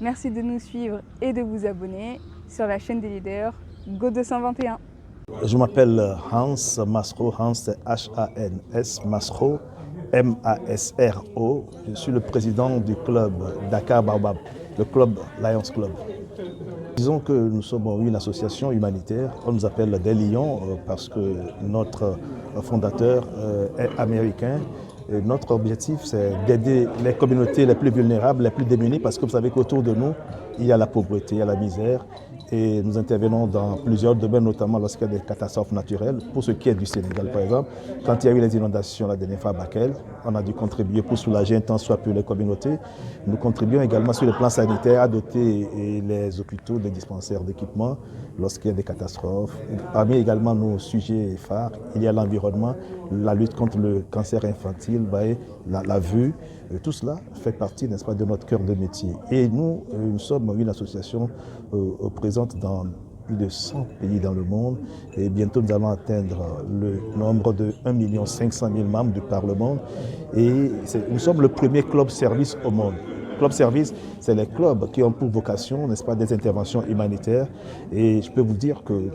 Merci de nous suivre et de vous abonner sur la chaîne des leaders Go 221. Je m'appelle Hans Masro, Hans c'est H-A-N-S, Masro, M-A-S-R-O. Je suis le président du club Dakar Baobab, le club Lions Club. Disons que nous sommes une association humanitaire, on nous appelle des Lions parce que notre fondateur est américain. Et notre objectif, c'est d'aider les communautés les plus vulnérables, les plus démunies, parce que vous savez qu'autour de nous, il y a la pauvreté, il y a la misère. Et nous intervenons dans plusieurs domaines, notamment lorsqu'il y a des catastrophes naturelles. Pour ce qui est du Sénégal, par exemple, quand il y a eu les inondations la dernière fois à Bakel, on a dû contribuer pour soulager un tant soit peu les communautés. Nous contribuons également sur le plan sanitaire à doter les hôpitaux des dispensaires d'équipements lorsqu'il y a des catastrophes. Parmi également nos sujets phares, il y a l'environnement, la lutte contre le cancer infantile, la vue. Tout cela fait partie, n'est-ce pas, de notre cœur de métier. Et nous sommes une association présente dans plus de 100 pays dans le monde. Et bientôt, nous allons atteindre le nombre de 1 500 000 membres de par le monde. Et nous sommes le premier club service au monde. Club service, c'est les clubs qui ont pour vocation, n'est-ce pas, des interventions humanitaires. Et je peux vous dire que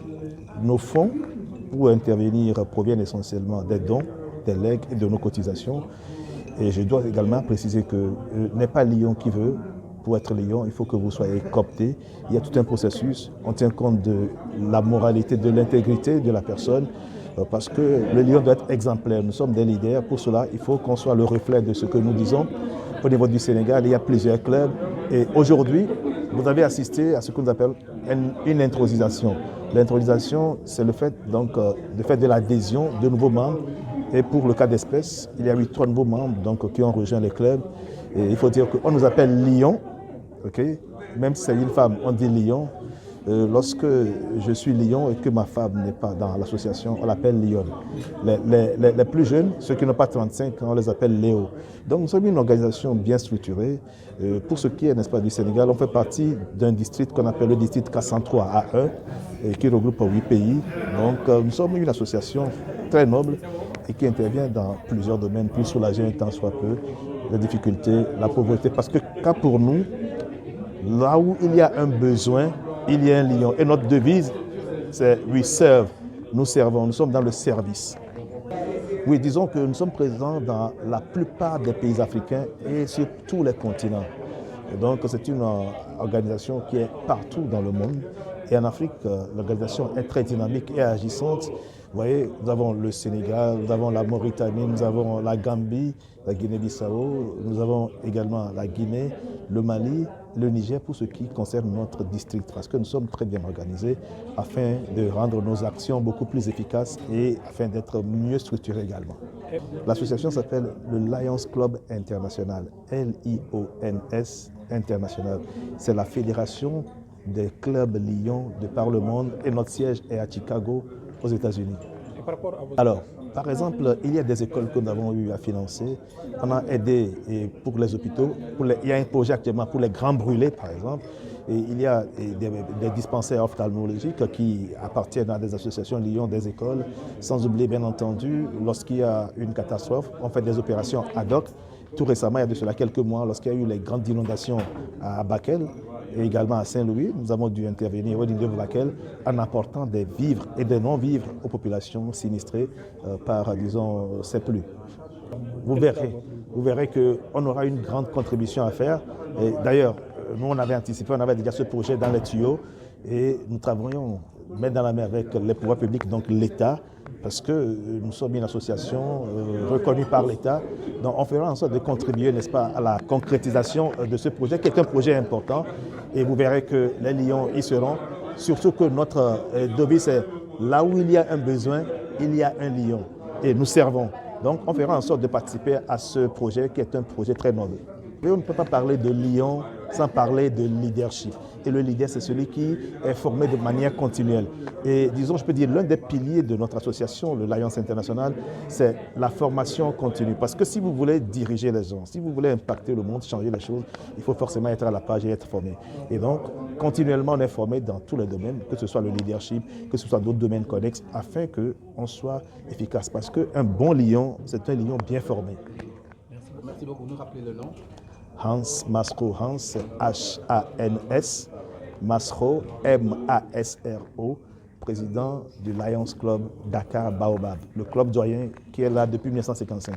nos fonds pour intervenir proviennent essentiellement des dons, des legs et de nos cotisations. Et je dois également préciser que n'est pas Lyon qui veut. Pour être Lion, il faut que vous soyez coopté. Il y a tout un processus. On tient compte de la moralité, de l'intégrité de la personne, parce que le Lion doit être exemplaire. Nous sommes des leaders. Pour cela, il faut qu'on soit le reflet de ce que nous disons. Au niveau du Sénégal, il y a plusieurs clubs. Et aujourd'hui, vous avez assisté à ce que nous appelons une intronisation. L'intronisation, c'est le fait, donc, de l'adhésion de nouveaux membres. Et pour le cas d'espèce, il y a eu 3 nouveaux membres donc, qui ont rejoint les clubs. Et il faut dire qu'on nous appelle Lion, okay? Même si c'est une femme, on dit Lion. Lorsque je suis Lion et que ma femme n'est pas dans l'association, on l'appelle Lion. Les plus jeunes, ceux qui n'ont pas 35 ans, on les appelle Léo. Donc nous sommes une organisation bien structurée. Pour ce qui est, n'est-ce pas, du Sénégal, on fait partie d'un district qu'on appelle le district K103A1, qui regroupe 8 pays. Donc nous sommes une association très noble et qui intervient dans plusieurs domaines, pour soulager un tant soit peu les difficultés, la pauvreté. Parce que quand pour nous, là où il y a un besoin, il y a un lion. Et notre devise, c'est « We serve ». Nous servons, nous sommes dans le service. Oui, disons que nous sommes présents dans la plupart des pays africains et sur tous les continents. Et donc c'est une organisation qui est partout dans le monde. Et en Afrique, l'organisation est très dynamique et agissante. Vous voyez, nous avons le Sénégal, nous avons la Mauritanie, nous avons la Gambie, la Guinée-Bissau, nous avons également la Guinée, le Mali, le Niger pour ce qui concerne notre district, parce que nous sommes très bien organisés afin de rendre nos actions beaucoup plus efficaces et afin d'être mieux structurés également. L'association s'appelle le Lions Club International, L-I-O-N-S International. C'est la fédération des clubs Lions de par le monde et notre siège est à Chicago, aux États-Unis. Alors, par exemple, il y a des écoles que nous avons eu à financer. On a aidé pour les hôpitaux. Il y a un projet actuellement pour les grands brûlés, par exemple. Et il y a des dispensaires ophtalmologiques qui appartiennent à des associations Lyon, des écoles. Sans oublier, bien entendu, lorsqu'il y a une catastrophe, on fait des opérations ad hoc. Tout récemment, il y a de cela quelques mois, lorsqu'il y a eu les grandes inondations à Bakel et également à Saint-Louis, nous avons dû intervenir au niveau de Bakel en apportant des vivres et des non-vivres aux populations sinistrées par, disons, ces pluies. Vous verrez qu'on aura une grande contribution à faire. D'ailleurs, nous, on avait anticipé, on avait déjà ce projet dans les tuyaux et nous travaillons main dans la main avec les pouvoirs publics, donc l'État, parce que nous sommes une association reconnue par l'État. Donc on fera en sorte de contribuer, n'est-ce pas, à la concrétisation de ce projet, qui est un projet important. Et vous verrez que les Lions y seront. Surtout que notre devise est là où il y a un besoin, il y a un lion. Et nous servons. Donc on fera en sorte de participer à ce projet qui est un projet très noble. Mais on ne peut pas parler de Lion sans parler de leadership. Et le leader, c'est celui qui est formé de manière continuelle. Et disons, je peux dire, l'un des piliers de notre association, le Lions International, c'est la formation continue. Parce que si vous voulez diriger les gens, si vous voulez impacter le monde, changer les choses, il faut forcément être à la page et être formé. Et donc, continuellement, on est formé dans tous les domaines, que ce soit le leadership, que ce soit d'autres domaines connexes, afin qu'on soit efficace. Parce qu'un bon lion, c'est un lion bien formé. Merci beaucoup. Nous rappeler le nom. Hans Masro, Hans, H-A-N-S, Masro, M-A-S-R-O, président du Lions Club Dakar Baobab, le club doyen qui est là depuis 1955.